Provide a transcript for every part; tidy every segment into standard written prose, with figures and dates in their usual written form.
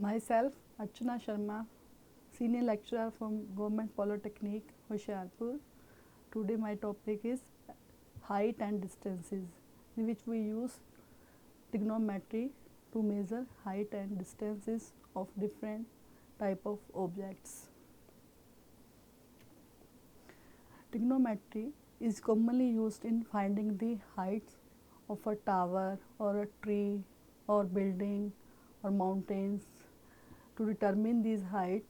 Myself, Archana Sharma, Senior Lecturer from Government Polytechnic, Hoshiarpur. Today my topic is height and distances, in which we use trigonometry to measure height and distances of different type of objects. Trigonometry is commonly used in finding the heights of a tower or a tree or building or mountains. To determine these heights,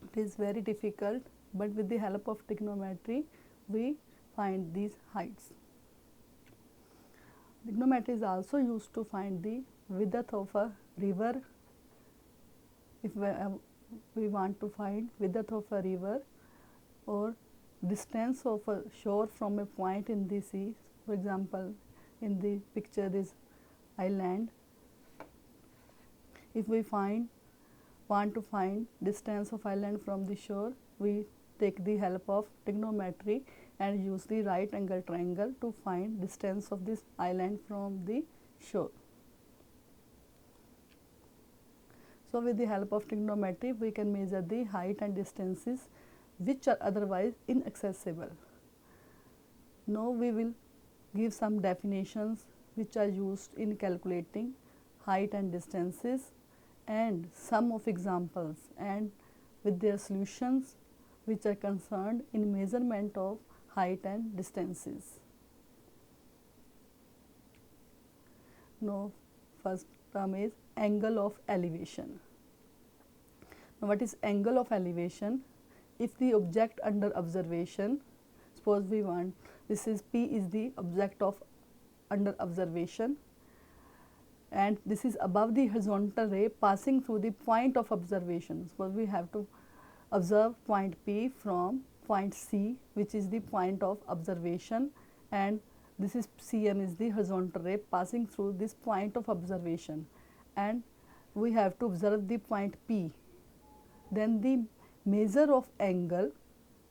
it is very difficult, but with the help of trigonometry, we find these heights. Trigonometry is also used to find the width of a river. If we want to find width of a river or distance of a shore from a point in the sea, for example, in the picture is island. If we want to find distance of island from the shore, we take the help of trigonometry and use the right angle triangle to find distance of this island from the shore. So with the help of trigonometry, we can measure the height and distances which are otherwise inaccessible. Now we will give some definitions which are used in calculating height and distances, and some of examples and with their solutions which are concerned in measurement of height and distances. Now first term is angle of elevation. Now what is angle of elevation? If the object under observation, suppose we want, this is P is the object of under observation, and this is above the horizontal ray passing through the point of observation. Suppose we have to observe point P from point C, which is the point of observation, and this is CM is the horizontal ray passing through this point of observation, and we have to observe the point P. Then the measure of angle,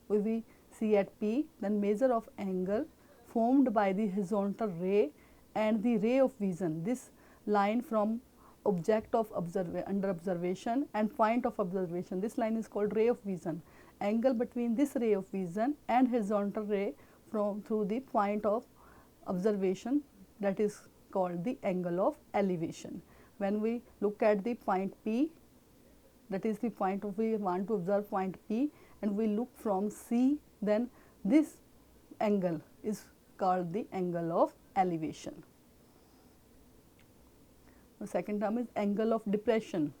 we see at P, then measure of angle formed by the horizontal ray and the ray of vision. This line from object of under observation and point of observation, this line is called ray of vision. Angle between this ray of vision and horizontal ray from through the point of observation, that is called the angle of elevation. When we look at the point P, that is the point of we want to observe point P, and we look from C, then this angle is called the angle of elevation. The second term is angle of depression.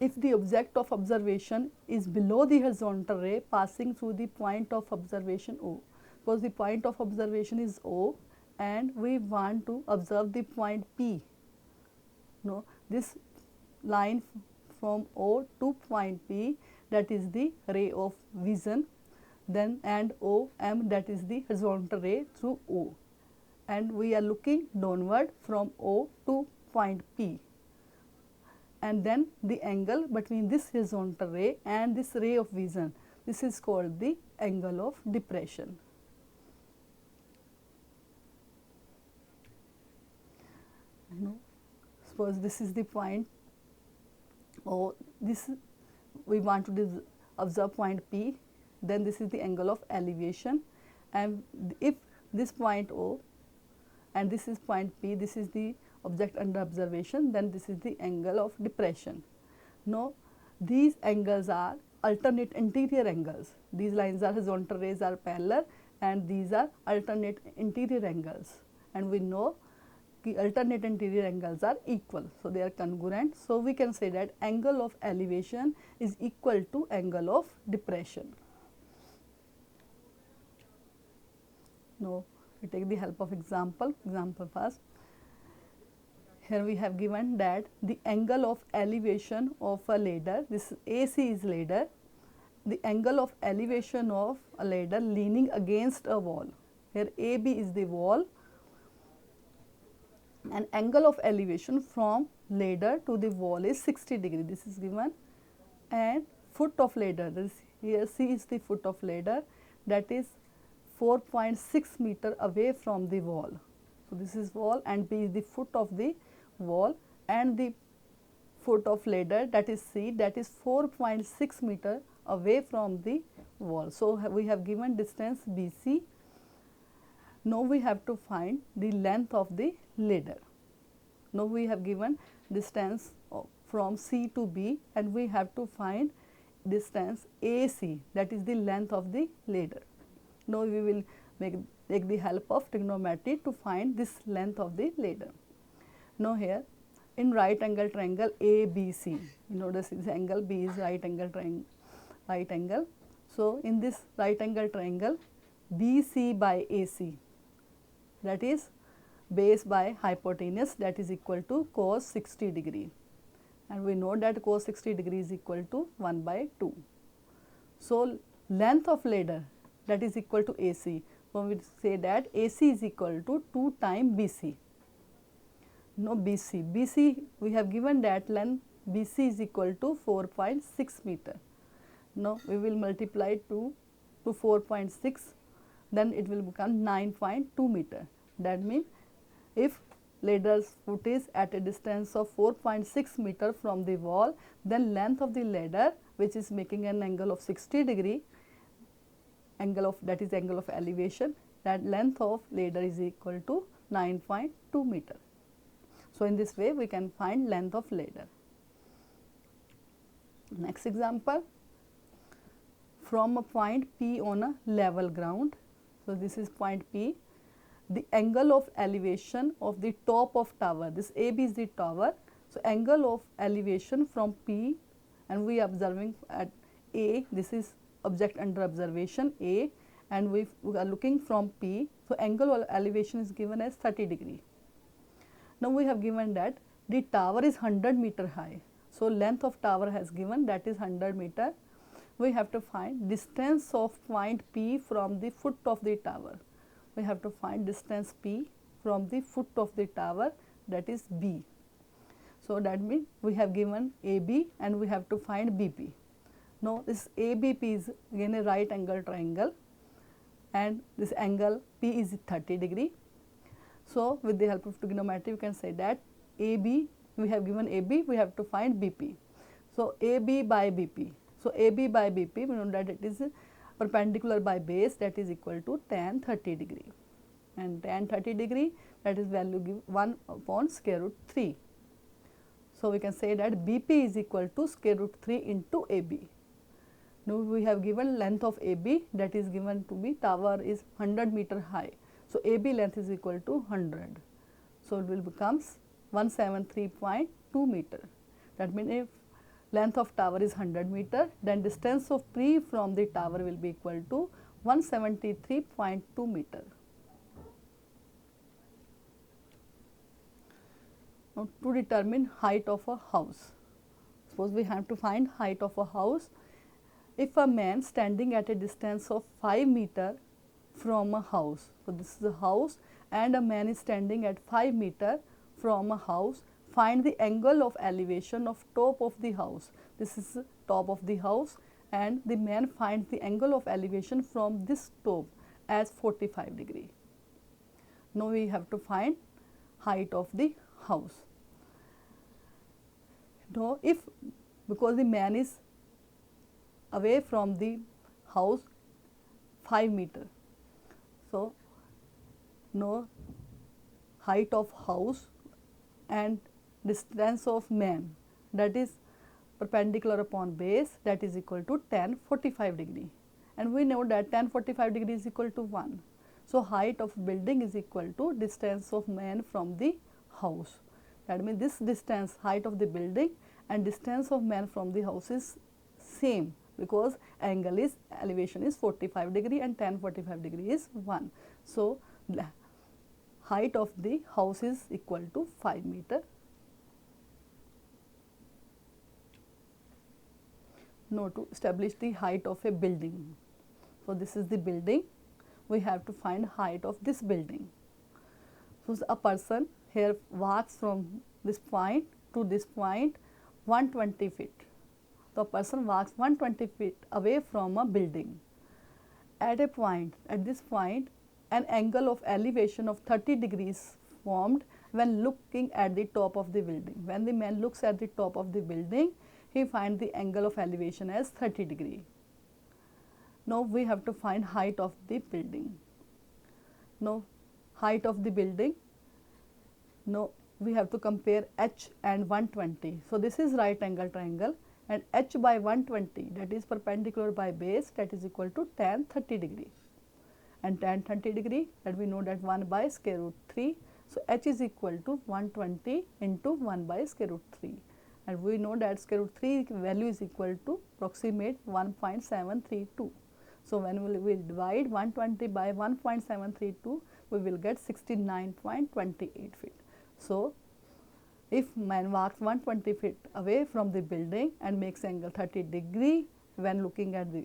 If the object of observation is below the horizontal ray passing through the point of observation O, because the point of observation is O and we want to observe the point P. No, this line from O to point P, that is the ray of vision, then and OM, that is the horizontal ray through O, and we are looking downward from O to point P, and then the angle between this horizontal ray and this ray of vision, this is called the angle of depression. Suppose this is the point O, this we want to observe point P, then this is the angle of elevation, and if this point O and this is point P, this is the object under observation, then this is the angle of depression. Now these angles are alternate interior angles. These lines are horizontal rays are parallel and these are alternate interior angles, and we know the alternate interior angles are equal, so they are congruent. So we can say that angle of elevation is equal to angle of depression. Now we take the help of example. Example first. Here we have given that the angle of elevation of a ladder, this AC is ladder, the angle of elevation of a ladder leaning against a wall. Here AB is the wall, and angle of elevation from ladder to the wall is 60 degree. This is given, and foot of ladder, this here C is the foot of ladder, that is 4.6 meter away from the wall. So this is wall and B is the foot of the wall, and the foot of ladder, that is C, that is 4.6 meter away from the wall. So we have given distance BC. Now we have to find the length of the ladder. Now we have given distance from C to B, and we have to find distance AC, that is the length of the ladder. Now we will take the help of trigonometry to find this length of the ladder. Now here in right angle triangle ABC, this angle B is right angle. So in this right angle triangle, BC by AC, that is base by hypotenuse, that is equal to cos 60 degree, and we know that cos 60 degree is equal to 1 by 2. So length of ladder, that is equal to AC. So we say that AC is equal to 2 times BC. Now BC we have given that length BC is equal to 4.6 meter. Now we will multiply 2 to 4.6, then it will become 9.2 meter. That means if ladder's foot is at a distance of 4.6 meter from the wall, then length of the ladder, which is making an angle of 60 degree, that is angle of elevation, that length of ladder is equal to 9.2 meter. So in this way we can find length of ladder. Next example, from a point P on a level ground. So this is point P. The angle of elevation of the top of tower, this AB is the tower. So angle of elevation from P, and we are observing at A, this is object under observation A, and we are looking from P. So angle of elevation is given as 30 degree. Now we have given that the tower is 100 meter high. So length of tower has given, that is 100 meter. We have to find distance of point P from the foot of the tower. We have to find distance P from the foot of the tower, that is B. So that means we have given AB and we have to find BP. Now this ABP is again a right angle triangle, and this angle P is 30 degree. So with the help of trigonometry we can say that AB, we have given AB, we have to find BP. So AB by BP. So AB by BP, we know that it is perpendicular by base, that is equal to tan 30 degree, and tan 30 degree, that is value give 1 upon square root 3. So we can say that BP is equal to square root 3 into AB. Now we have given length of AB, that is given to be tower is 100 meter high. So AB length is equal to 100. So it will becomes 173.2 meter. That means if length of tower is 100 meter, then distance of P from the tower will be equal to 173.2 meter. Now to determine height of a house, suppose we have to find height of a house. If a man standing at a distance of 5 meter from a house, so this is a house and a man is standing at 5 meter from a house, find the angle of elevation of top of the house. This is top of the house, and the man finds the angle of elevation from this top as 45 degree. Now we have to find height of the house. Now if, because the man is away from the house 5 meter, so now height of house and distance of man, that is perpendicular upon base, that is equal to tan 45 degree, and we know that tan 45 degree is equal to 1. So height of building is equal to distance of man from the house. That means this distance, height of the building and distance of man from the house is same, because angle is elevation is 45 degree and tan 45 degree is 1. So height of the house is equal to 5 meter. Now to establish the height of a building. So this is the building, we have to find height of this building. So a person here walks from this point to this point 120 feet. The person walks 120 feet away from a building. At a point, at this point, an angle of elevation of 30 degrees formed when looking at the top of the building. When the man looks at the top of the building, he finds the angle of elevation as 30 degree. Now we have to find height of the building. Now height of the building, now we have to compare h and 120. So this is right angle triangle, and h by 120, that is perpendicular by base, that is equal to tan 30 degree, and tan 30 degree, that we know that 1 by square root 3. So h is equal to 120 into 1 by square root 3, and we know that square root 3 value is equal to approximate 1.732. So when we will divide 120 by 1.732, we will get 69.28 feet. So if man walks 120 feet away from the building and makes angle 30 degree when looking at the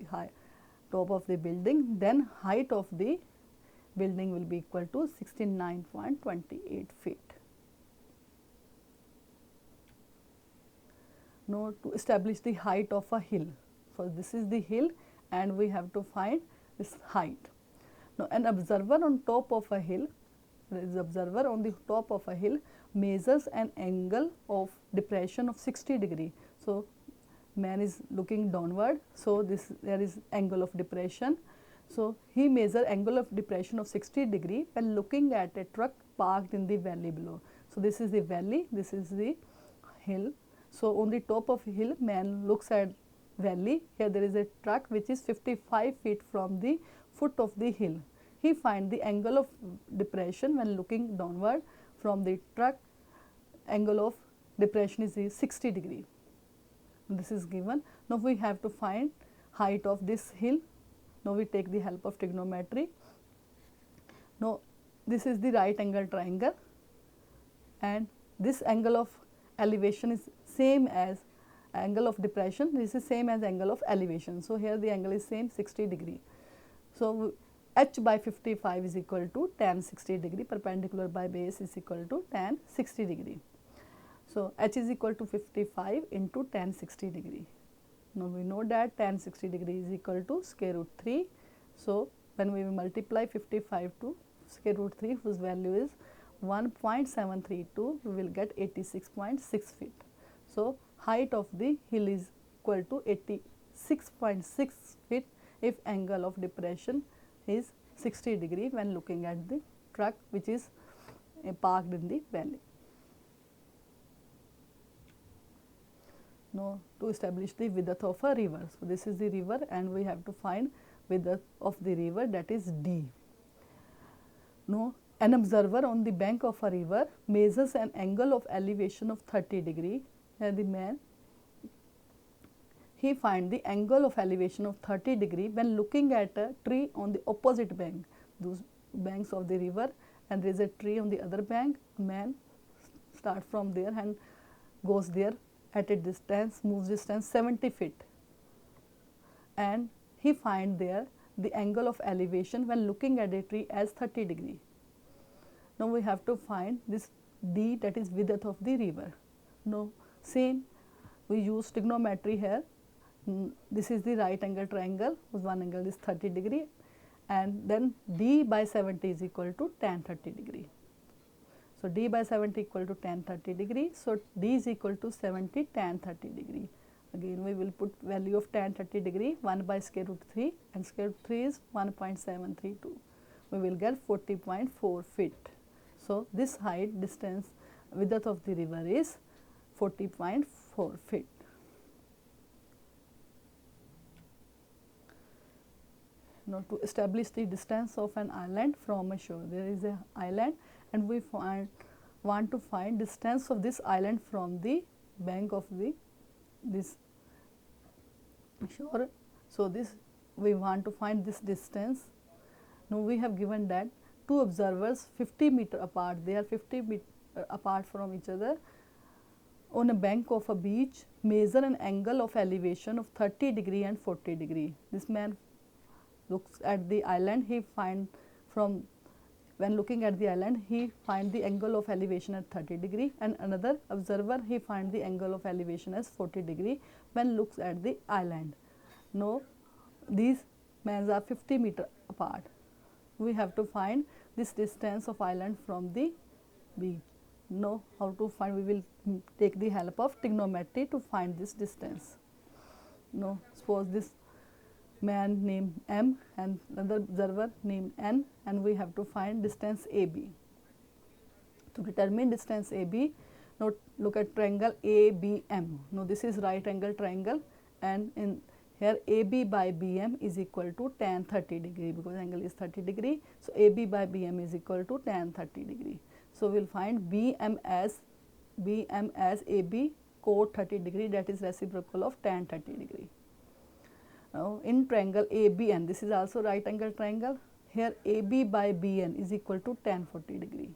top of the building, then height of the building will be equal to 69.28 feet. Now to establish the height of a hill. So this is the hill, and we have to find this height. Now an observer on top of a hill, there is observer on the top of a hill, measures an angle of depression of 60 degree. So man is looking downward, so there is angle of depression. So he measures angle of depression of 60 degree when looking at a truck parked in the valley below. So this is the valley, this is the hill. So on the top of hill, man looks at valley. Here there is a truck which is 55 feet from the foot of the hill. He finds the angle of depression when looking downward from the truck. Angle of depression is 60 degree. This is given. Now we have to find height of this hill. Now we take the help of trigonometry. Now this is the right angle triangle, and this angle of elevation is same as angle of depression. This is same as angle of elevation. So here the angle is same, 60 degree. So h by 55 is equal to tan 60 degree, perpendicular by base is equal to tan 60 degree. So h is equal to 55 into tan 60 degree. Now we know that tan 60 degree is equal to square root 3. So when we multiply 55 to square root 3, whose value is 1.732, we will get 86.6 feet. So height of the hill is equal to 86.6 feet if angle of depression is 60 degree when looking at the truck which is parked in the valley. Now to establish the width of a river. So this is the river, and we have to find width of the river, that is d. Now an observer on the bank of a river measures an angle of elevation of 30 degree. Here the man, he finds the angle of elevation of 30 degree when looking at a tree on the opposite bank, those banks of the river, and there is a tree on the other bank. Man starts from there and goes there at a distance, moves distance 70 feet, and he finds there the angle of elevation when looking at a tree as 30 degree. Now we have to find this d, that is width of the river. Now same, we use trigonometry here. This is the right angle triangle whose one angle is 30 degree, and then d by 70 is equal to tan 30 degree. So d by 70 equal to tan 30 degree. So d is equal to 70 tan 30 degree. Again we will put value of tan 30 degree, 1 by square root 3, and square root 3 is 1.732. We will get 40.4 feet. So this height, distance, width of the river is 40.4 feet. Now to establish the distance of an island from a shore. There is a island, and we want to find distance of this island from the bank of this shore. So this we want to find this distance. Now we have given that two observers 50 meter apart, they are 50 meter apart from each other on a bank of a beach, measure an angle of elevation of 30 degree and 40 degree. This man looks at the island, he find from when looking at the island, he find the angle of elevation at 30 degree, and another observer, he find the angle of elevation as 40 degree when looks at the island. Now these men are 50 meter apart. We have to find this distance of island from the beach. know how to find, we will take the help of trigonometry to find this distance. Now suppose this man named M and another observer named N, and we have to find distance AB. To determine distance AB, now look at triangle ABM. Now this is right angle triangle, and in here AB by BM is equal to tan 30 degree, because angle is 30 degree. So AB by BM is equal to tan 30 degree. So we will find BM as AB cot 30 degree, that is reciprocal of tan 30 degree. Now in triangle ABN, this is also right angle triangle, here AB by BN is equal to tan 40 degree.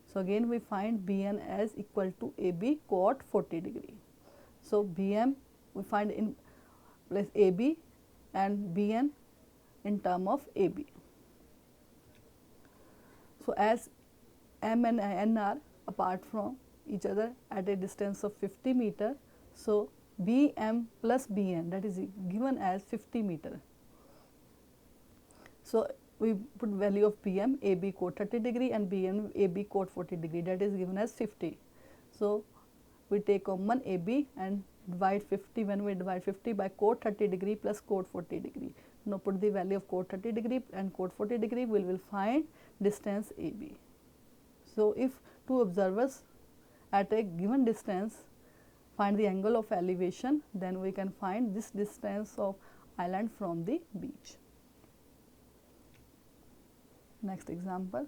So again we find BN as equal to AB cot 40 degree. So BM we find in place AB and BN in term of AB. So as M and N are apart from each other at a distance of 50 meter, so BM plus BN, that is given as 50 meter. So we put value of BM AB cot 30 degree and BN AB cot 40 degree, that is given as 50. So we take common AB and divide 50. When we divide 50 by cot 30 degree plus cot 40 degree, now put the value of cot 30 degree and cot 40 degree, we will find distance AB. So if two observers at a given distance find the angle of elevation, then we can find this distance of island from the beach. Next example,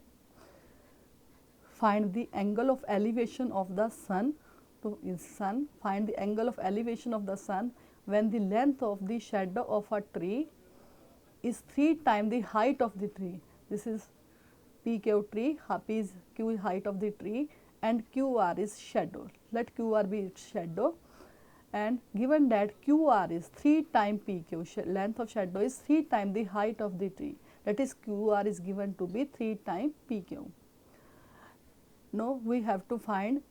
find the angle of elevation of the sun. Find the angle of elevation of the sun when the length of the shadow of a tree is 3 times the height of the tree. This is PQ tree, P is Q is height of the tree and QR is shadow. Let QR be its shadow, and given that QR is 3 times PQ, length of shadow is 3 times the height of the tree, that is QR is given to be 3 times PQ. Now we have to find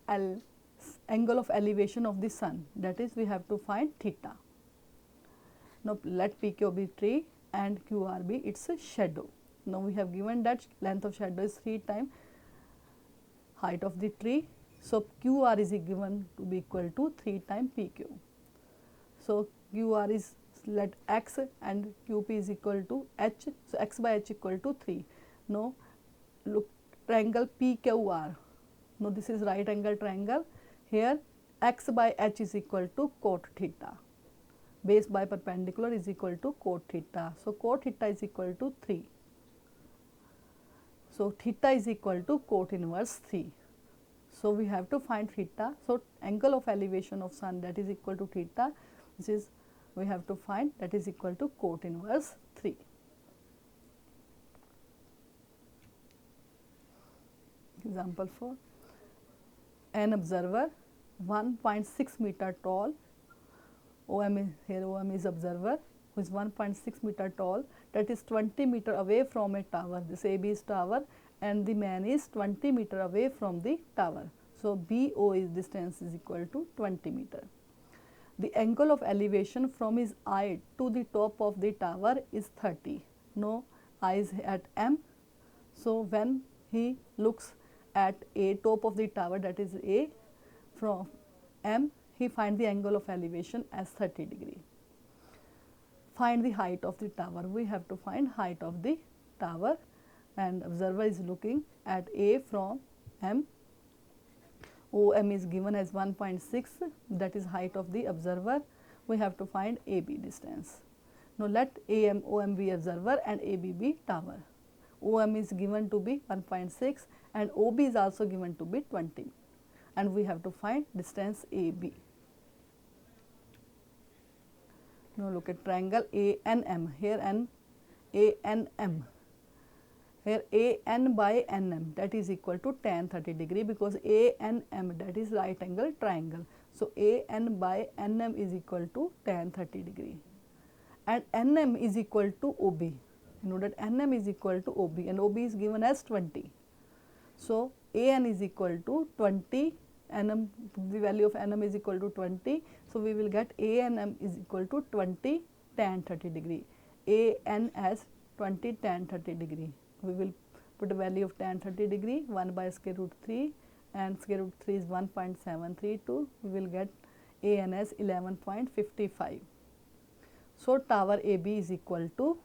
angle of elevation of the sun, that is we have to find theta. Now let PQ be tree and QR be its shadow. Now we have given that length of shadow is 3 times height of the tree, so QR is given to be equal to 3 times PQ. So QR is, let X and QP is equal to H, so X by H equal to 3. Now look triangle PQR. Now this is right angle triangle, here X by H is equal to cot theta, base by perpendicular is equal to cot theta. So cot theta is equal to 3. So theta is equal to cot inverse 3. So we have to find theta. So angle of elevation of sun, that is equal to theta, this is we have to find, that is equal to cot inverse 3. Example 4. An observer 1.6 meter tall, OM is here, OM is observer who is 1.6 meter tall, that is 20 meter away from a tower. This AB is tower and the man is 20 meter away from the tower. So BO is distance is equal to 20 meter. The angle of elevation from his eye to the top of the tower is 30. Now eye is at M. So when he looks at A, top of the tower, that is A, from M, he find the angle of elevation as 30 degree. Find the height of the tower. We have to find height of the tower, and observer is looking at A from M. OM is given as 1.6, that is height of the observer. We have to find AB distance. Now let AM, OM be observer and AB be tower. OM is given to be 1.6 and OB is also given to be 20, and we have to find distance AB. Now look at triangle ANM, here ANM. Here AN by NM, that is equal to tan 30 degree, because ANM, that is right angle triangle. So AN by NM is equal to tan 30 degree, and NM is equal to OB. You know that NM is equal to OB and OB is given as 20. So AN is equal to 20, NM, the value of NM is equal to 20. So we will get ANM is equal to 20 tan 30 degree. AN as 20 tan 30 degree. We will put a value of tan 30 degree 1 by square root 3 and square root 3 is 1.732. We will get AN as 11.55. So tower AB is equal to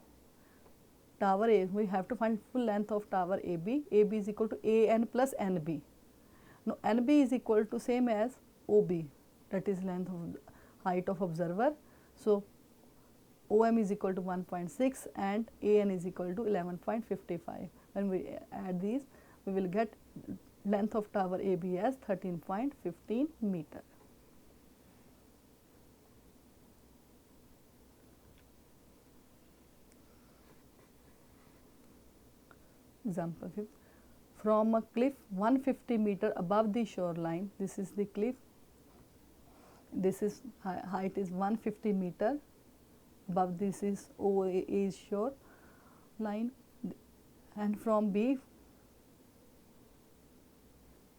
tower A. We have to find full length of tower AB. AB is equal to AN plus NB. Now NB is equal to same as OB, that is length of height of observer. So OM is equal to 1.6 and AN is equal to 11.55. When we add these, we will get length of tower AB as 13.15 meter. Example 5. From a cliff 150 meter above the shoreline, this is the cliff, this is height is 150 meter, above this is OA is shore line, and from B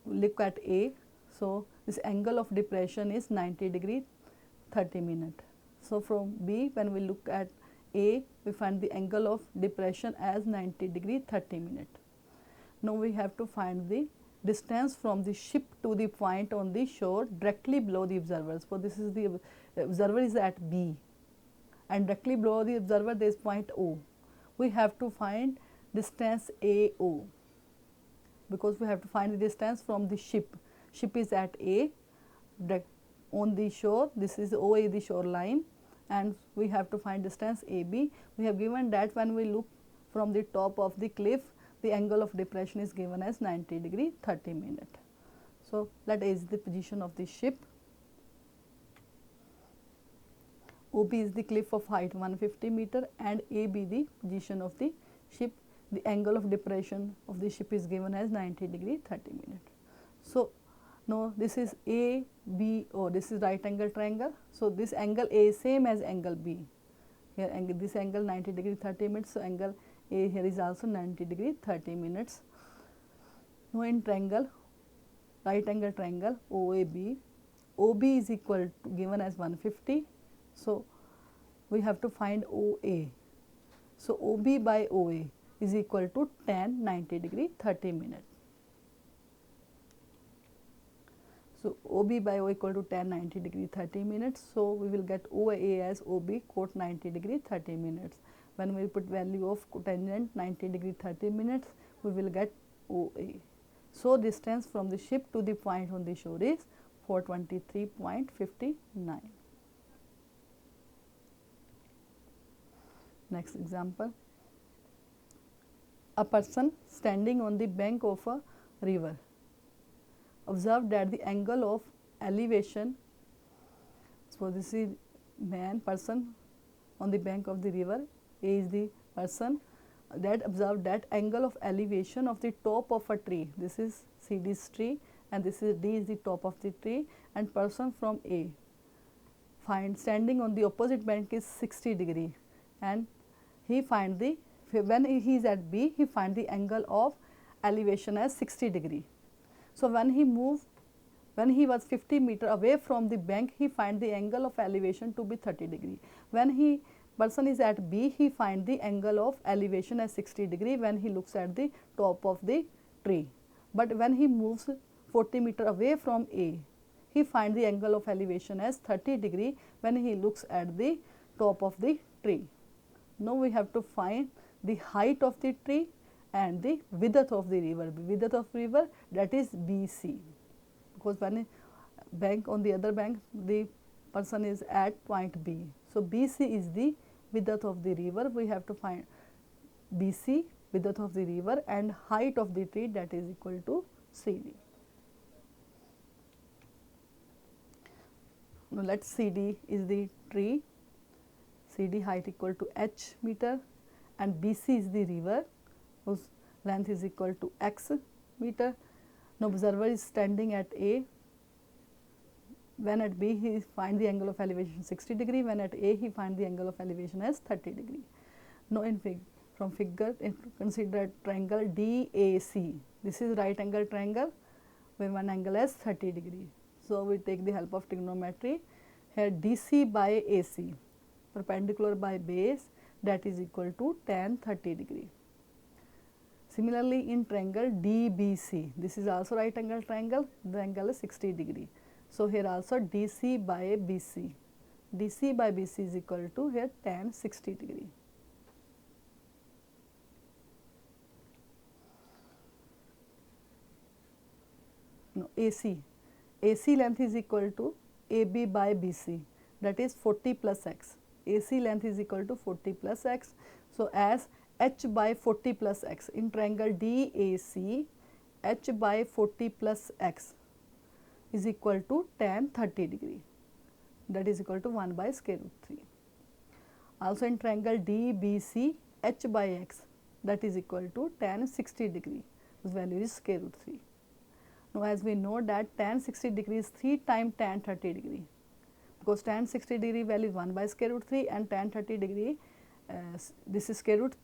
look at A. So this angle of depression is 90 degree 30 minute. So from B, when we look at A, we find the angle of depression as 90 degree 30 minute. Now we have to find the distance from the ship to the point on the shore directly below the observers. So this is the observer is at B, and directly below the observer there is point O. We have to find distance AO, because we have to find the distance from the ship. Ship is at A, on the shore, this is OA the shoreline, and we have to find distance AB. We have given that when we look from the top of the cliff, the angle of depression is given as 90 degree 30 minute. So that is the position of the ship. OB is the cliff of height 150 meter and AB the position of the ship. The angle of depression of the ship is given as 90 degree 30 minute. So now this is ABO, this is right angle triangle. So this angle A is same as angle B. Here angle, this angle 90 degree 30 minutes. So angle A here is also 90 degree 30 minutes. Now in triangle, right angle triangle OAB, OB is equal to given as 150. So we have to find OA. So OB by OA is equal to tan 90 degree 30 minutes. So OB by OA equal to tan 90 degree 30 minutes. So we will get OA as OB cot 90 degree 30 minutes. When we put value of cotangent 90 degree 30 minutes, we will get OA. So distance from the ship to the point on the shore is 423.59. Next example. A person standing on the bank of a river. Observe that the angle of elevation, so this is person on the bank of the river, A is the person, that observe that angle of elevation of the top of a tree, this is CD's tree and this is D is the top of the tree, and person from A find standing on the opposite bank is 60 degree, and he find the, when he is at B, he find the angle of elevation as 60 degree. So when he moved, when he was 50 meter away from the bank, he find the angle of elevation to be 30 degree. When he person is at B, he find the angle of elevation as 60 degree when he looks at the top of the tree. But when he moves 40 meter away from A, he find the angle of elevation as 30 degree when he looks at the top of the tree. Now we have to find the height of the tree and the width of the river. Width of river, that is BC, because when bank on the other bank, the person is at point B. So BC is the width of the river. We have to find BC, width of the river, and height of the tree, that is equal to CD. Now let CD is the tree, CD height equal to H meter, and BC is the river whose length is equal to X meter. Now observer is standing at A. When at B, he find the angle of elevation 60 degree. When at A, he find the angle of elevation as 30 degree. Now in from figure, consider triangle DAC. This is right angle triangle where one angle is 30 degree. So we take the help of trigonometry. Here DC by AC, perpendicular by base, that is equal to tan 30 degree. Similarly, in triangle DBC, this is also right angle triangle, the angle is 60 degree. So here also DC by BC, DC by BC is equal to here tan 60 degree. No, AC length is equal to AB by BC, that is 40 plus x. AC length is equal to 40 plus x. So as h by 40 plus x in triangle DAC, h by 40 plus x is equal to tan 30 degree, that is equal to 1 by square root 3. Also in triangle DBC, h by x, that is equal to tan 60 degree, whose value is square root 3. Now as we know that tan 60 degree is 3 times tan 30 degree, because tan 60 degree value is 1 by square root 3 and tan 30 degree this is square root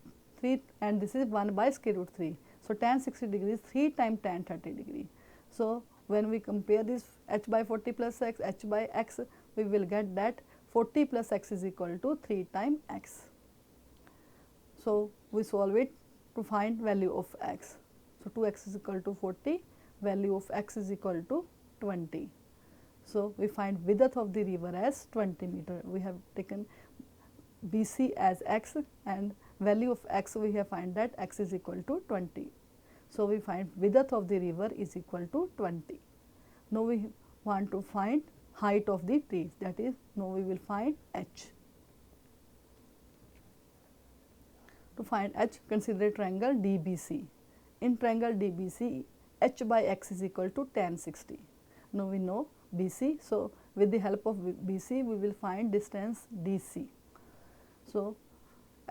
3 and this is 1 by square root 3. So tan 60 degree is 3 times tan 30 degree. So when we compare this h by 40 plus x, h by x, we will get that 40 plus x is equal to 3 times x. So we solve it to find value of x. So 2x is equal to 40, value of x is equal to 20. So we find width of the river as 20 meter. We have taken BC as x and value of x, we have find that x is equal to 20. So we find width of the river is equal to 20. Now we want to find height of the trees, that is now we will find h. To find h, consider triangle DBC. In triangle DBC, h by x is equal to tan 60. Now we know BC, so with the help of BC we will find distance DC. So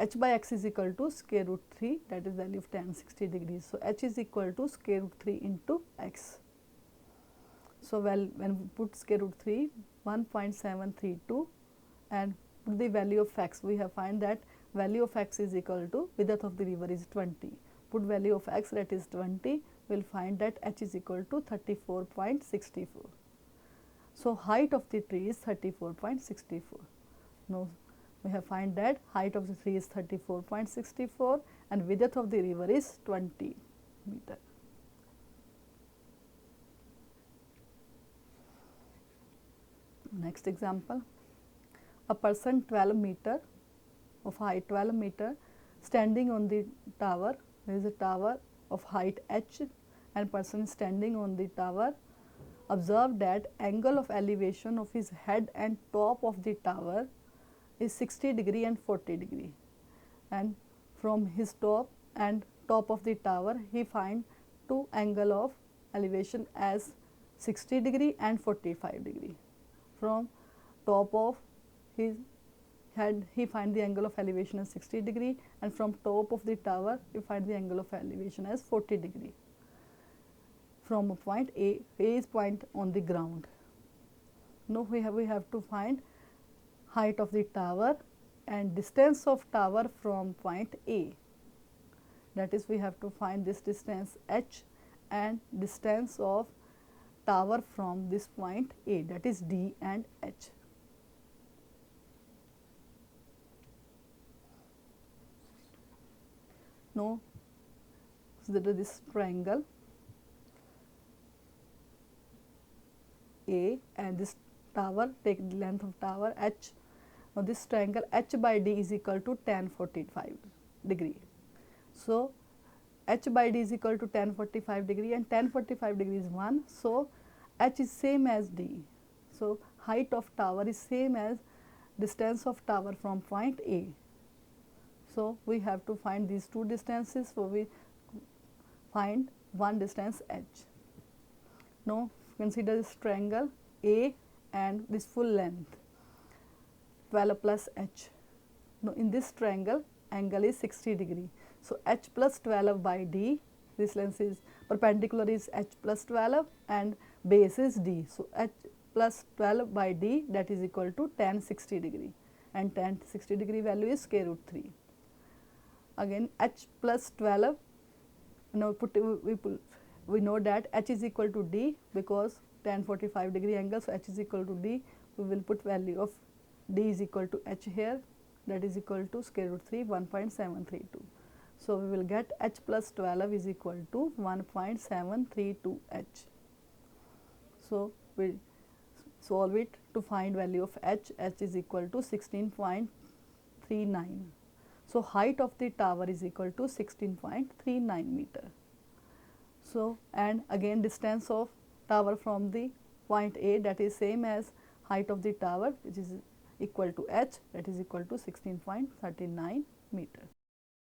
h by x is equal to square root 3, that is value of tan 60 degrees. So h is equal to square root 3 into x. So when we put square root 3, 1.732 and put the value of x, we have find that value of x is equal to width of the river is 20. Put value of x, that is 20, we will find that h is equal to 34.64. So height of the tree is 34.64. Now we have find that height of the tree is 34.64 and width of the river is 20 meter. Next example, a person 12 meter of height 12 meter standing on the tower. There is a tower of height h and person standing on the tower. Observe that angle of elevation of his head and top of the tower is 60 degree and 40 degree, and from his top and top of the tower he find two angle of elevation as 60 degree and 45 degree. From top of his head he find the angle of elevation as 60 degree and from top of the tower he find the angle of elevation as 40 degree. From a point A is point on the ground. Now we have to find height of the tower and distance of tower from point A. That is, we have to find this distance h and distance of tower from this point A, that is D and H. Now consider this triangle A and this tower, take the length of tower h. Now this triangle h by d is equal to tan 45 degree. So h by d is equal to tan 45 degree and tan 45 degree is 1. So h is same as d. So height of tower is same as distance of tower from point A. So we have to find these two distances. So we find one distance h. Now consider this triangle A and this full length 12 plus h. Now in this triangle angle is 60 degree. So h plus 12 by d, this length is perpendicular is h plus 12 and base is d. So h plus 12 by d, that is equal to tan 60 degree and tan 60 degree value is square root 3. Again h plus 12, now we know that h is equal to d because tan 45 degree angle, so h is equal to d. We will put value of d is equal to h here, that is equal to square root 3, 1.732. So we will get h plus 12 is equal to 1.732 h. So we solve it to find value of h. H is equal to 16.39. So height of the tower is equal to 16.39 meter. So and again distance of tower from the point A, that is same as height of the tower, which is equal to h, that is equal to 16.39 meter.